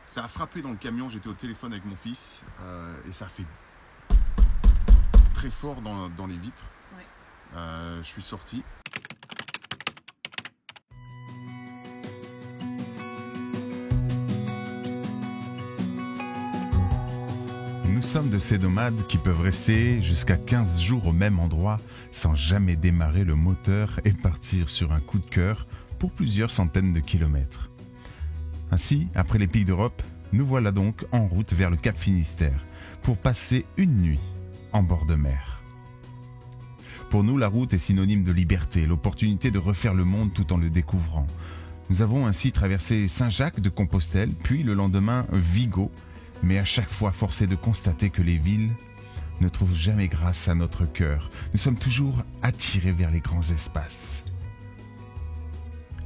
Ça a frappé dans le camion, j'étais au téléphone avec mon fils et ça a fait très fort dans les vitres. Ouais. Je suis sorti. Nous sommes de ces nomades qui peuvent rester jusqu'à 15 jours au même endroit sans jamais démarrer le moteur et partir sur un coup de cœur pour plusieurs centaines de kilomètres. Ainsi, après les pics d'Europe, nous voilà donc en route vers le Cap Finistère pour passer une nuit en bord de mer. Pour nous, la route est synonyme de liberté, l'opportunité de refaire le monde tout en le découvrant. Nous avons ainsi traversé Saint-Jacques de Compostelle, puis le lendemain Vigo, mais à chaque fois forcé de constater que les villes ne trouvent jamais grâce à notre cœur. Nous sommes toujours attirés vers les grands espaces.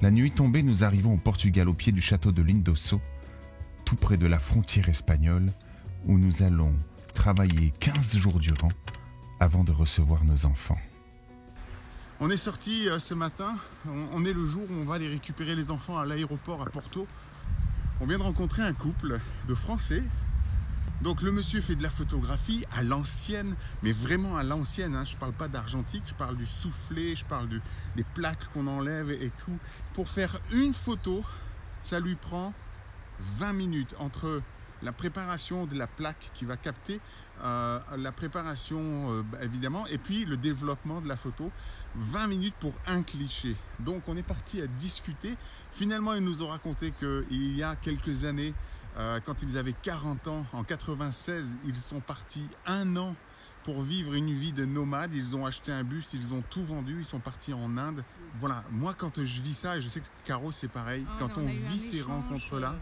La nuit tombée, nous arrivons au Portugal, au pied du château de Lindoso, tout près de la frontière espagnole, où nous allons travailler 15 jours durant avant de recevoir nos enfants. On est sorti ce matin, on est le jour où on va aller récupérer les enfants à l'aéroport à Porto. On vient de rencontrer un couple de Français. Donc le monsieur fait de la photographie à l'ancienne, mais vraiment à l'ancienne, hein. Je ne parle pas d'argentique, je parle du soufflé, je parle des plaques qu'on enlève et tout. Pour faire une photo, ça lui prend 20 minutes entre la préparation de la plaque qui va capter, la préparation évidemment, et puis le développement de la photo. 20 minutes pour un cliché. Donc on est parti à discuter. Finalement, ils nous ont raconté qu'il y a quelques années, quand ils avaient 40 ans, en 96, ils sont partis 1 an pour vivre une vie de nomade. Ils ont acheté un bus, ils ont tout vendu, ils sont partis en Inde. Voilà, moi quand je vis ça, et je sais que Caro c'est pareil, quand on vit ces rencontres-là,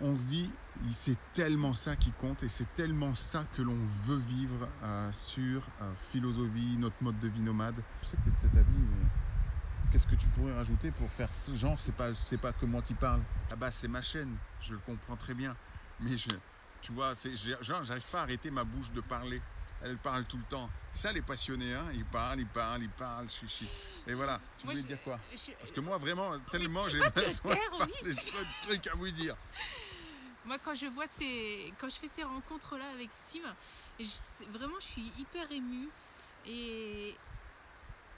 on se dit, c'est tellement ça qui compte et c'est tellement ça que l'on veut vivre sur philosophie, notre mode de vie nomade. Je sais que tu es de cet avis, mais qu'est-ce que tu pourrais rajouter pour faire ce genre? C'est pas que moi qui parle. Là-bas, c'est ma chaîne, je le comprends très bien. Mais tu vois, j'arrive pas à arrêter ma bouche de parler. Elle parle tout le temps. Ça, les passionnés, hein, ils parlent. Et voilà, tu voulais dire quoi? Parce que moi, vraiment, tellement j'ai besoin de parler de trucs à vous dire. Moi, quand je fais ces rencontres-là avec Steve, vraiment, je suis hyper émue. Et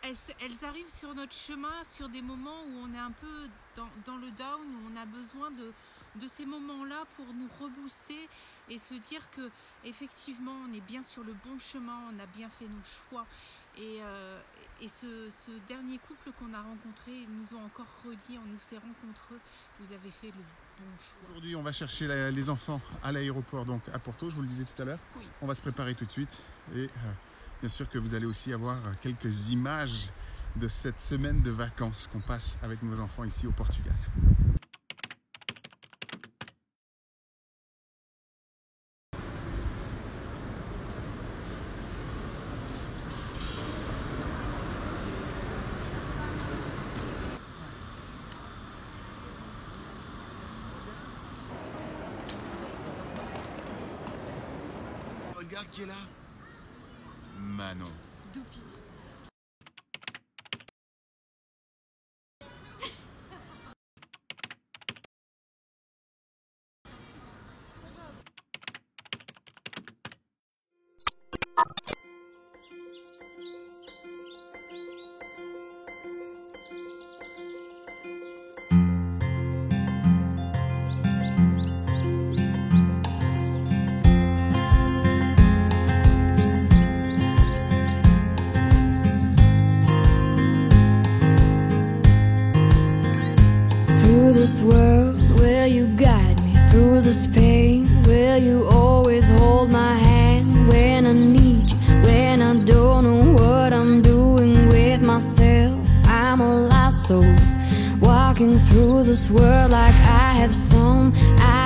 elles arrivent sur notre chemin, sur des moments où on est un peu dans le down, où on a besoin de ces moments-là pour nous rebooster et se dire que effectivement on est bien sur le bon chemin, on a bien fait nos choix. Et ce dernier couple qu'on a rencontré, ils nous ont encore redit en nous serrant contre eux, vous avez fait le bon choix. Aujourd'hui, on va chercher les enfants à l'aéroport, donc à Porto, je vous le disais tout à l'heure. Oui. On va se préparer tout de suite et bien sûr que vous allez aussi avoir quelques images de cette semaine de vacances qu'on passe avec nos enfants ici au Portugal. Regarde qui est là. Manon. Doupi. This world, will you guide me through this pain? Will you always hold my hand when I need you, when I don't know what I'm doing with myself? I'm a lost soul, walking through this world like I have some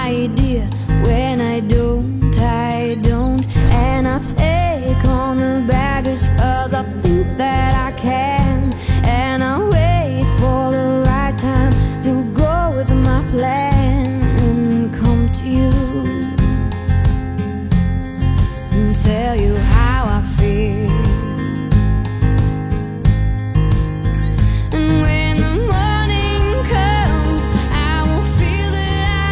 idea. When I don't, and I take on the baggage 'cause I think that I can, and I wait for the right time to go with my plan and come to you and tell you how I feel. And when the morning comes, I will feel that I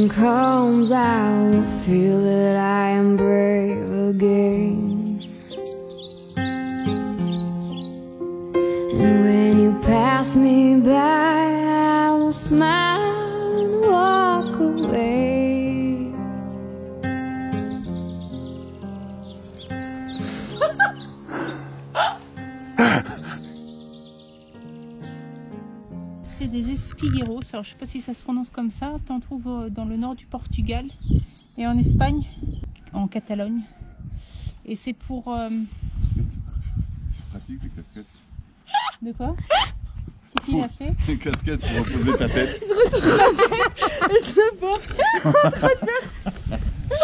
morning comes, I will feel that I am brave again. And when you pass me by, I will smile and walk away. C'est des espigueros, alors je sais pas si ça se prononce comme ça, t'en trouves dans le nord du Portugal et en Espagne, en Catalogne. Et c'est pour... C'est pratique les casquettes. De quoi? Qu'est-ce qu'il a fait? Les casquettes pour reposer ta tête. Je retourne la tête et je le vois.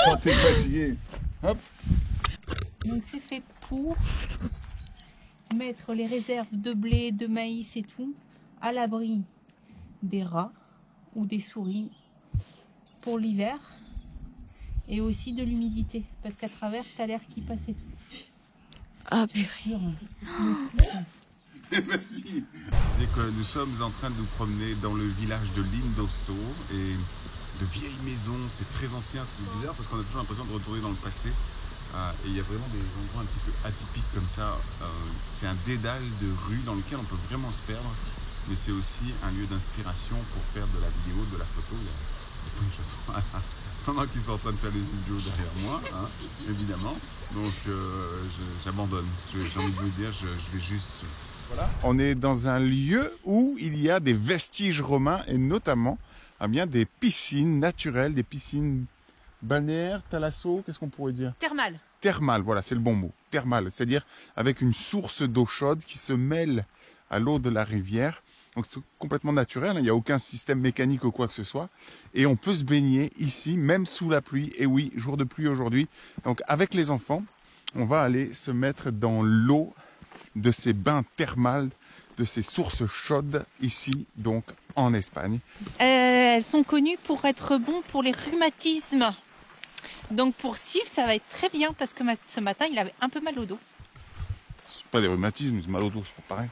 Quand t'es fatigué. Hop. Donc c'est fait pour mettre les réserves de blé, de maïs et tout à l'abri des rats ou des souris pour l'hiver et aussi de l'humidité parce qu'à travers t'as l'air qui passe et tout. Ah purée. Vas-y. Je disais que nous sommes en train de nous promener dans le village de Lindoso et de vieilles maisons, c'est très ancien, c'est bizarre parce qu'on a toujours l'impression de retourner dans le passé. Et il y a vraiment des endroits un petit peu atypiques comme ça. C'est un dédale de rues dans lequel on peut vraiment se perdre, mais c'est aussi un lieu d'inspiration pour faire de la vidéo, de la photo. Il y a plein de choses. Pendant qu'ils sont en train de faire des vidéos derrière moi, hein, évidemment. Donc j'abandonne. J'ai envie de vous dire, je vais juste... Voilà. On est dans un lieu où il y a des vestiges romains et notamment bien, des piscines naturelles, des piscines balnéaires, thalasso, qu'est-ce qu'on pourrait dire? Thermal. Thermale, voilà, c'est le bon mot. Thermale, c'est-à-dire avec une source d'eau chaude qui se mêle à l'eau de la rivière. Donc c'est complètement naturel, il n'y a aucun système mécanique ou quoi que ce soit. Et on peut se baigner ici, même sous la pluie. Et oui, jour de pluie aujourd'hui. Donc avec les enfants, on va aller se mettre dans l'eau de ces bains thermales, de ces sources chaudes ici, donc en Espagne. Elles sont connues pour être bons pour les rhumatismes. Donc pour Steve, ça va être très bien parce que ce matin, il avait un peu mal au dos. C'est pas des rhumatismes, c'est mal au dos, c'est pas pareil.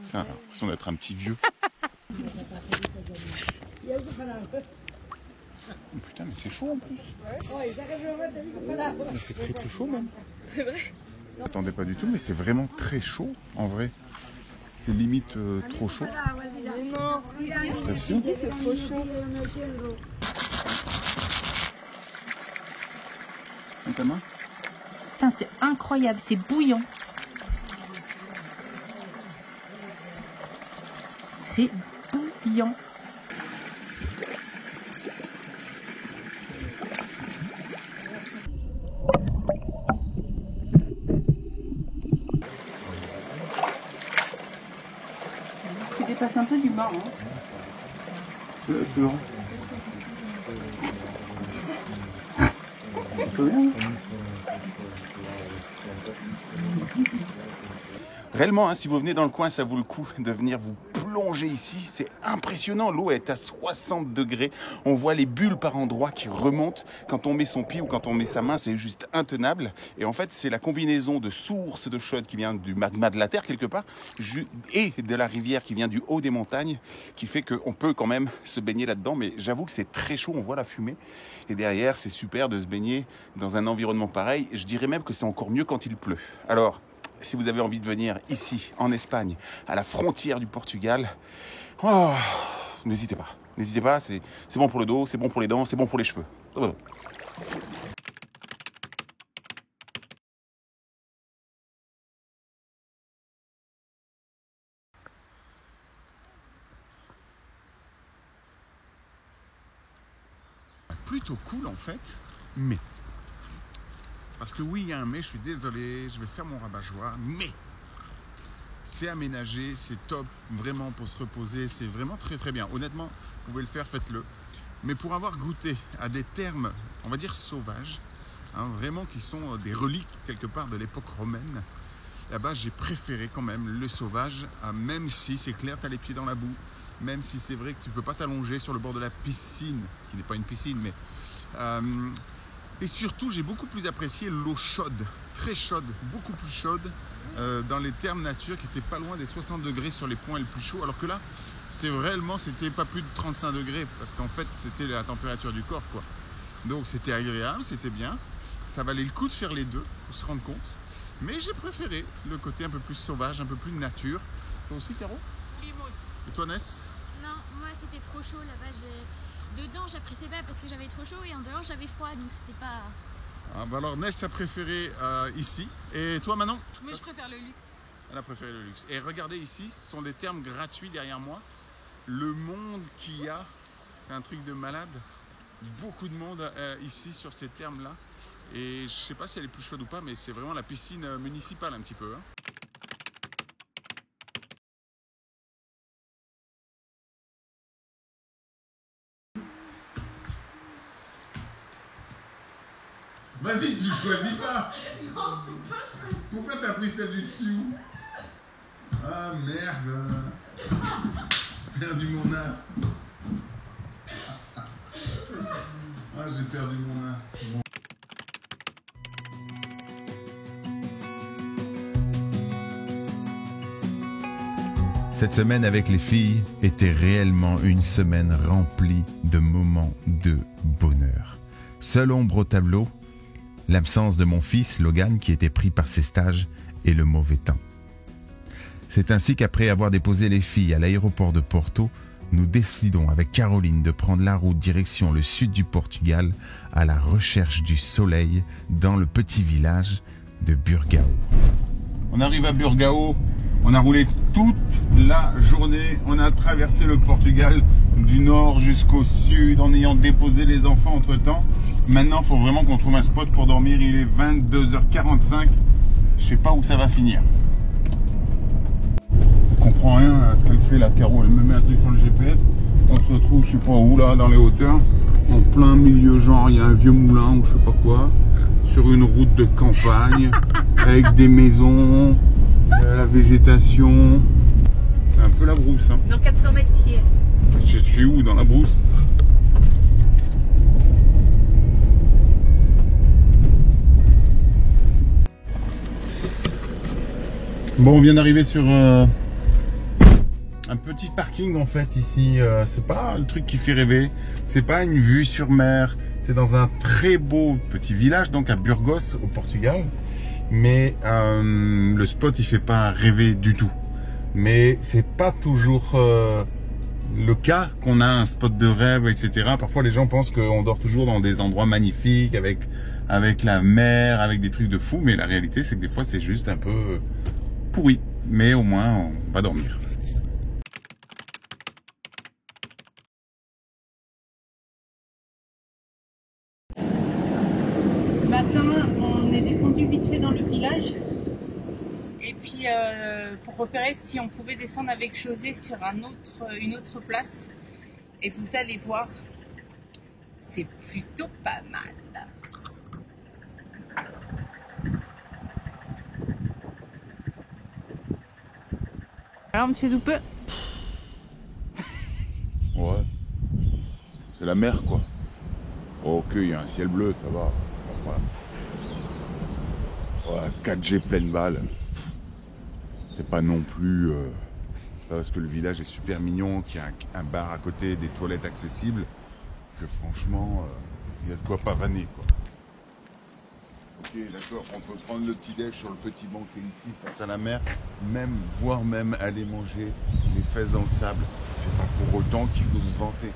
C'est l'impression d'être un petit vieux. Oh, putain, mais c'est chaud en plus. Mais c'est très très chaud même. C'est vrai. Je m'attendais pas du tout, mais c'est vraiment très chaud en vrai. C'est limite trop chaud. Non, Je t'assure. c'est trop chaud. Mets ta main. Putain, c'est incroyable, c'est bouillant. C'est bouillant. Tu dépasses un peu du bas, hein. D'accord. Un peu bien. Réellement, hein, si vous venez dans le coin, ça vaut le coup de venir vous plonger ici. C'est impressionnant, l'eau est à 60 degrés. On voit les bulles par endroits qui remontent. Quand on met son pied ou quand on met sa main, c'est juste intenable. Et en fait, c'est la combinaison de sources de chaude qui vient du magma de la terre quelque part et de la rivière qui vient du haut des montagnes qui fait qu'on peut quand même se baigner là-dedans. Mais j'avoue que c'est très chaud, on voit la fumée. Et derrière, c'est super de se baigner dans un environnement pareil. Je dirais même que c'est encore mieux quand il pleut. Alors, si vous avez envie de venir ici, en Espagne, à la frontière du Portugal, oh, n'hésitez pas. N'hésitez pas, c'est bon pour le dos, c'est bon pour les dents, c'est bon pour les cheveux. Plutôt cool en fait, mais... Parce que oui, il y a un mais, je suis désolé, je vais faire mon rabat-joie, mais c'est aménagé, c'est top, vraiment pour se reposer, c'est vraiment très très bien. Honnêtement, vous pouvez le faire, faites-le. Mais pour avoir goûté à des termes, on va dire sauvages, hein, vraiment qui sont des reliques quelque part de l'époque romaine, là-bas j'ai préféré quand même le sauvage, même si c'est clair, tu as les pieds dans la boue, même si c'est vrai que tu ne peux pas t'allonger sur le bord de la piscine, qui n'est pas une piscine, mais... et surtout, j'ai beaucoup plus apprécié l'eau chaude, très chaude, beaucoup plus chaude, dans les thermes nature qui étaient pas loin des 60 degrés sur les points les plus chauds. Alors que là, c'était pas plus de 35 degrés parce qu'en fait c'était la température du corps quoi. Donc c'était agréable, c'était bien. Ça valait le coup de faire les deux pour se rendre compte. Mais j'ai préféré le côté un peu plus sauvage, un peu plus de nature. Toi aussi Caro? Oui, moi aussi. Et toi Ness? Non, moi c'était trop chaud là-bas. Dedans j'appréciais pas parce que j'avais trop chaud et en dehors j'avais froid donc c'était pas... Ah, bah alors Ness a préféré ici. Et toi Manon? Moi, je préfère le luxe. Elle a préféré le luxe. Et regardez ici, ce sont des termes gratuits derrière moi. Le monde qu'il y a, c'est un truc de malade. Beaucoup de monde ici sur ces termes-là. Et je sais pas si elle est plus chaude ou pas, mais c'est vraiment la piscine municipale un petit peu. Hein. Vas-y, tu choisis pas. Non, je peux pas choisir. Pourquoi t'as pris celle du dessous? Ah merde. J'ai perdu mon as. Ah, j'ai perdu mon as. Bon. Cette semaine avec les filles était réellement une semaine remplie de moments de bonheur. Seule ombre au tableau, l'absence de mon fils Logan qui était pris par ses stages et le mauvais temps. C'est ainsi qu'après avoir déposé les filles à l'aéroport de Porto, nous décidons avec Caroline de prendre la route direction le sud du Portugal à la recherche du soleil dans le petit village de Burgao. On arrive à Burgao, on a roulé toute la journée, on a traversé le Portugal du nord jusqu'au sud en ayant déposé les enfants entre temps. Maintenant, il faut vraiment qu'on trouve un spot pour dormir, il est 22h45, je sais pas où ça va finir. Je comprends rien à ce qu'elle fait là, Caro, elle me met un truc sur le GPS, on se retrouve je sais pas où là, dans les hauteurs, en plein milieu, genre il y a un vieux moulin ou je sais pas quoi, sur une route de campagne, avec des maisons, la végétation, c'est un peu la brousse. Hein. Dans 400 mètres, tu y es. Je suis où dans la brousse? Bon, on vient d'arriver sur un petit parking en fait ici. C'est pas le truc qui fait rêver. C'est pas une vue sur mer. C'est dans un très beau petit village, donc à Burgos au Portugal. Mais le spot il fait pas rêver du tout. Mais c'est pas toujours le cas qu'on a un spot de rêve, etc. Parfois les gens pensent qu'on dort toujours dans des endroits magnifiques avec la mer, avec des trucs de fou. Mais la réalité c'est que des fois c'est juste un peu pourri. Mais au moins on va dormir. Ce matin, on est descendu vite fait dans le village. Et puis, pour repérer si on pouvait descendre avec José sur une autre place. Et vous allez voir, c'est plutôt pas mal. Alors, monsieur Doupeux? Ouais. C'est la mer quoi. Oh, ok, il y a un ciel bleu, ça va. Voilà. Ouais, 4G pleine balle. C'est pas non plus... c'est pas parce que le village est super mignon, qu'il y a un bar à côté, des toilettes accessibles, que franchement, il y a de quoi pas vanner quoi. Ok, d'accord, on peut prendre le petit déj sur le petit banc qui est ici, face à la mer, voire même aller manger les fesses dans le sable. C'est pas pour autant qu'il faut se vanter.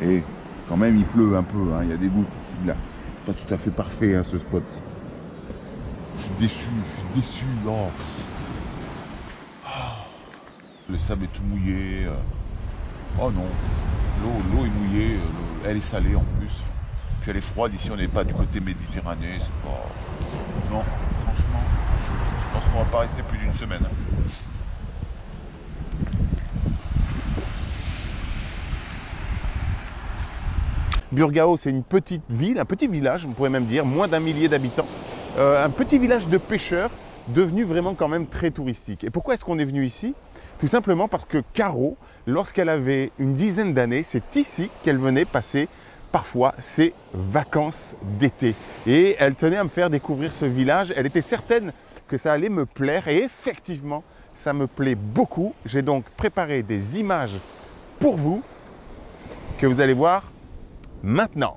Et quand même il pleut un peu, hein. Il y a des gouttes ici, là. C'est pas tout à fait parfait hein, ce spot. Je suis déçu. Oh. Le sable est tout mouillé. Oh non, l'eau est mouillée, elle est salée en plus. Puis elle est froide, ici on n'est pas du côté méditerranéen, c'est pas... Non, franchement, je pense qu'on va pas rester plus d'une semaine. Burgao, c'est une petite ville, un petit village, on pourrait même dire, moins d'1 millier d'habitants. Un petit village de pêcheurs, devenu vraiment quand même très touristique. Et pourquoi est-ce qu'on est venu ici? Tout simplement parce que Caro, lorsqu'elle avait une dizaine d'années, c'est ici qu'elle venait passer parfois ses vacances d'été. Et elle tenait à me faire découvrir ce village. Elle était certaine que ça allait me plaire et effectivement, ça me plaît beaucoup. J'ai donc préparé des images pour vous que vous allez voir maintenant.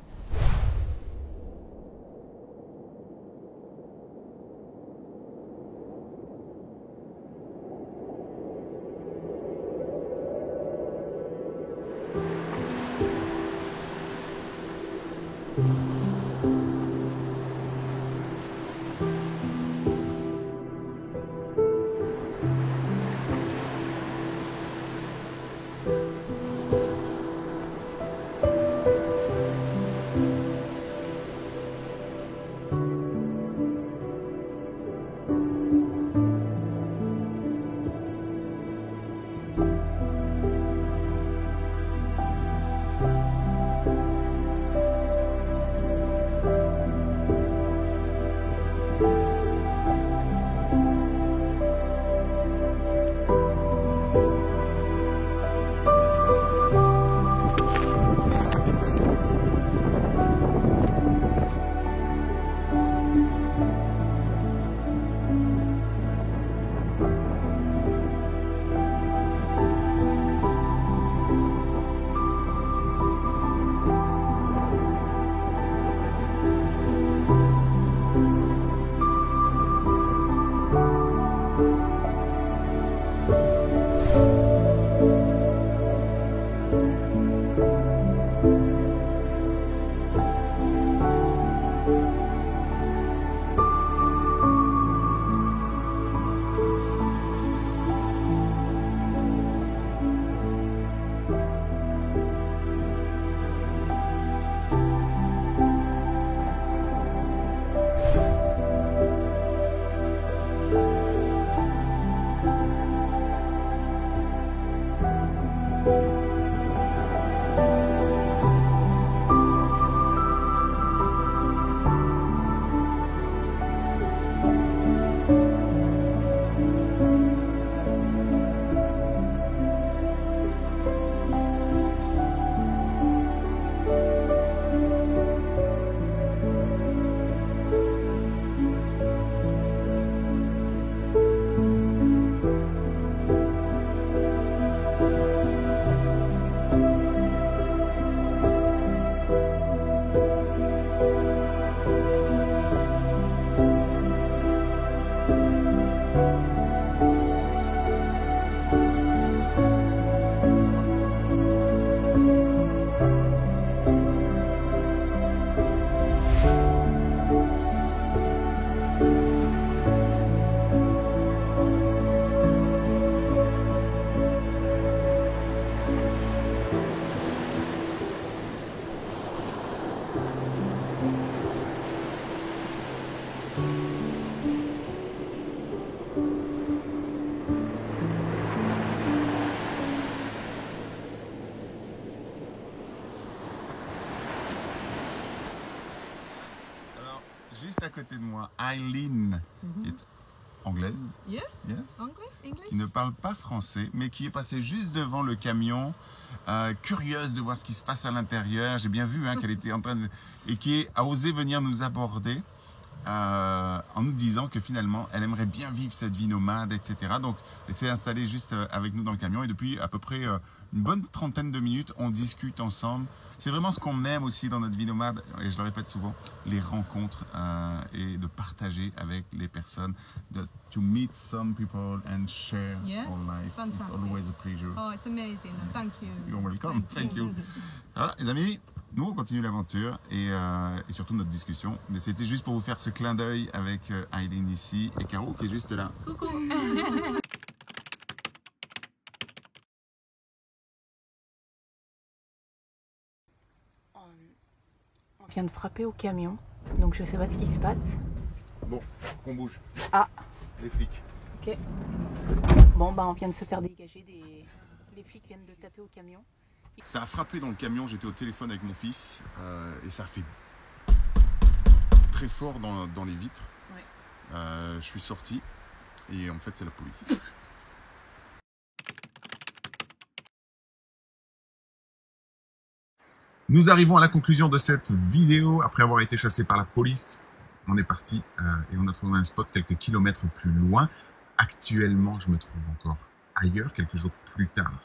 Juste à côté de moi, Eileen est anglaise, Yes. yes, English? qui ne parle pas français, mais qui est passée juste devant le camion, curieuse de voir ce qui se passe à l'intérieur. J'ai bien vu qu'elle était en train de... et qui a osé venir nous aborder en nous disant que finalement, elle aimerait bien vivre cette vie nomade, etc. Donc, elle s'est installée juste avec nous dans le camion et depuis à peu près une bonne trentaine de minutes, on discute ensemble. C'est vraiment ce qu'on aime aussi dans notre vie nomade, et je le répète souvent, les rencontres et de partager avec les personnes. Just to meet some people and share our life. Fantastic. It's always a pleasure. Oh, it's amazing. Thank you. You're welcome. Thank you. Voilà, les amis, nous on continue l'aventure et surtout notre discussion. Mais c'était juste pour vous faire ce clin d'œil avec Eileen ici et Caro qui est juste là. Coucou. On vient de frapper au camion, donc je sais pas ce qui se passe. Bon, on bouge. Ah, Les flics. ok. Bon, bah on vient de se faire dégager les flics viennent de taper au camion. Ça a frappé dans le camion, j'étais au téléphone avec mon fils et ça a fait très fort dans les vitres. Ouais. Je suis sorti et en fait c'est la police. Nous arrivons à la conclusion de cette vidéo. Après avoir été chassé par la police, on est parti et on a trouvé un spot quelques kilomètres plus loin. Actuellement, je me trouve encore ailleurs, quelques jours plus tard.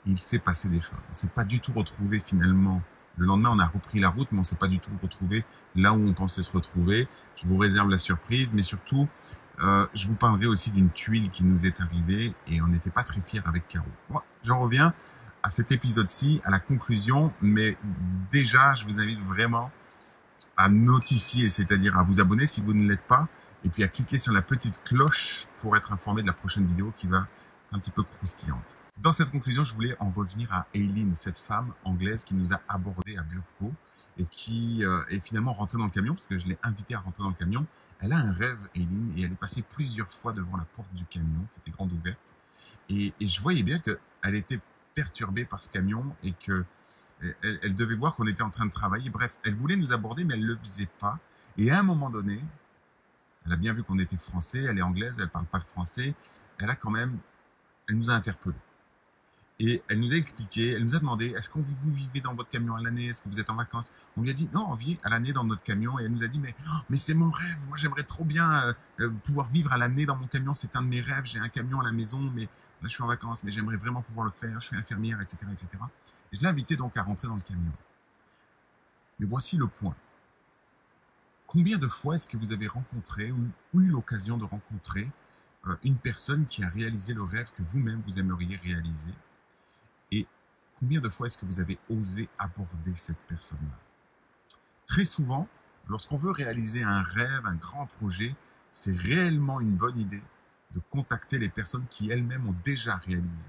Il s'est passé des choses. On ne s'est pas du tout retrouvé finalement. Le lendemain, on a repris la route, mais on ne s'est pas du tout retrouvé là où on pensait se retrouver. Je vous réserve la surprise, mais surtout, je vous parlerai aussi d'une tuile qui nous est arrivée et on n'était pas très fiers avec Caro. Bon, j'en reviens à cet épisode-ci, à la conclusion, mais déjà, je vous invite vraiment à notifier, c'est-à-dire à vous abonner si vous ne l'êtes pas, et puis à cliquer sur la petite cloche pour être informé de la prochaine vidéo qui va être un petit peu croustillante. Dans cette conclusion, je voulais en revenir à Eileen, cette femme anglaise qui nous a abordés à Burco et qui est finalement rentrée dans le camion, parce que je l'ai invitée à rentrer dans le camion. Elle a un rêve, Eileen, et elle est passée plusieurs fois devant la porte du camion, qui était grande ouverte. Et je voyais bien qu'elle était perturbée par ce camion et que elle devait voir qu'on était en train de travailler. Bref, elle voulait nous aborder, mais elle ne le faisait pas. Et à un moment donné, elle a bien vu qu'on était français, elle est anglaise, elle ne parle pas le français. Elle nous a interpellés. Et elle nous a expliqué, elle nous a demandé, est-ce que vous vivez dans votre camion à l'année? Est-ce que vous êtes en vacances? On lui a dit, non, on vit à l'année dans notre camion. Et elle nous a dit, mais c'est mon rêve. Moi, j'aimerais trop bien pouvoir vivre à l'année dans mon camion. C'est un de mes rêves. J'ai un camion à la maison, mais là, je suis en vacances, mais j'aimerais vraiment pouvoir le faire. Je suis infirmière, etc., etc. Et je l'ai invitée donc à rentrer dans le camion. Mais voici le point. Combien de fois est-ce que vous avez rencontré ou eu l'occasion de rencontrer une personne qui a réalisé le rêve que vous-même vous aimeriez réaliser? Et combien de fois est-ce que vous avez osé aborder cette personne-là? Très souvent, lorsqu'on veut réaliser un rêve, un grand projet, c'est réellement une bonne idée de contacter les personnes qui elles-mêmes ont déjà réalisé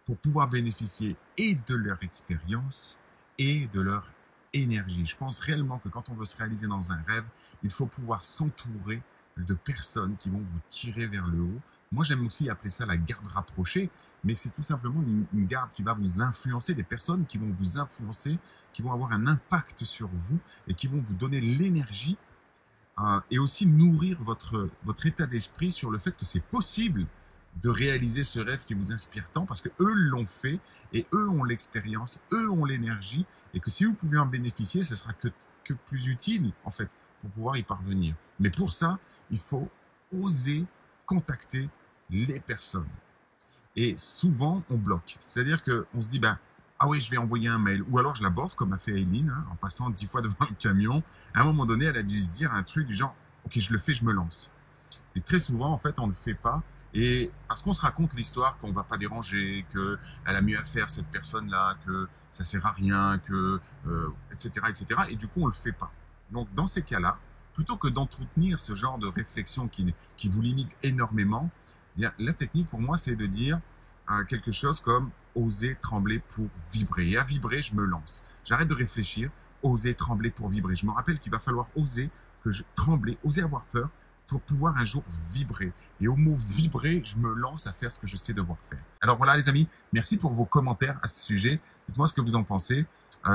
pour pouvoir bénéficier et de leur expérience et de leur énergie. Je pense réellement que quand on veut se réaliser dans un rêve, il faut pouvoir s'entourer de personnes qui vont vous tirer vers le haut. Moi, j'aime aussi appeler ça la garde rapprochée, mais c'est tout simplement une garde qui va vous influencer, des personnes qui vont vous influencer, qui vont avoir un impact sur vous et qui vont vous donner l'énergie et aussi nourrir votre état d'esprit sur le fait que c'est possible de réaliser ce rêve qui vous inspire tant parce que eux l'ont fait et eux ont l'expérience, eux ont l'énergie et que si vous pouvez en bénéficier, ce sera que plus utile en fait pour pouvoir y parvenir. Mais pour ça, il faut oser contacter les personnes. Et souvent, on bloque. C'est-à-dire qu'on se dit, ah oui, je vais envoyer un mail. Ou alors, je l'aborde, comme a fait Eileen, en passant 10 fois devant le camion. À un moment donné, elle a dû se dire un truc du genre, ok, je le fais, je me lance. Et très souvent, en fait, on ne le fait pas. Et parce qu'on se raconte l'histoire qu'on ne va pas déranger, qu'elle a mieux à faire, cette personne-là, que ça ne sert à rien, etc., etc. Et du coup, on ne le fait pas. Donc, dans ces cas-là, plutôt que d'entretenir ce genre de réflexion qui vous limite énormément, bien, la technique pour moi, c'est de dire quelque chose comme oser trembler pour vibrer. Et à vibrer, je me lance. J'arrête de réfléchir, oser trembler pour vibrer. Je me rappelle qu'il va falloir oser trembler, oser avoir peur pour pouvoir un jour vibrer. Et au mot vibrer, je me lance à faire ce que je sais devoir faire. Alors voilà les amis, merci pour vos commentaires à ce sujet. Dites-moi ce que vous en pensez.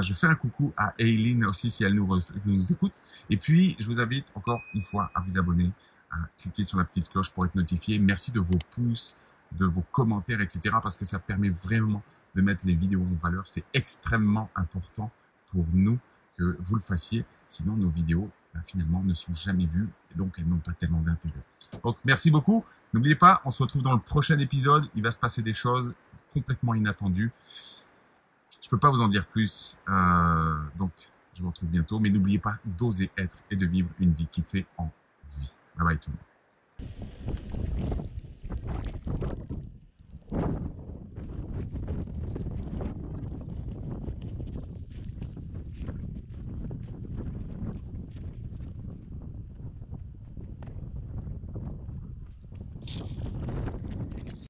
Je fais un coucou à Eileen aussi si elle nous écoute. Et puis, je vous invite encore une fois à vous abonner, à cliquer sur la petite cloche pour être notifié. Merci de vos pouces, de vos commentaires, etc. parce que ça permet vraiment de mettre les vidéos en valeur. C'est extrêmement important pour nous que vous le fassiez. Sinon, nos vidéos, finalement, ne sont jamais vues et donc elles n'ont pas tellement d'intérêt. Donc, merci beaucoup. N'oubliez pas, on se retrouve dans le prochain épisode. Il va se passer des choses complètement inattendues. Je ne peux pas vous en dire plus, donc je vous retrouve bientôt. Mais n'oubliez pas d'oser être et de vivre une vie qui fait envie. Bye bye tout le monde.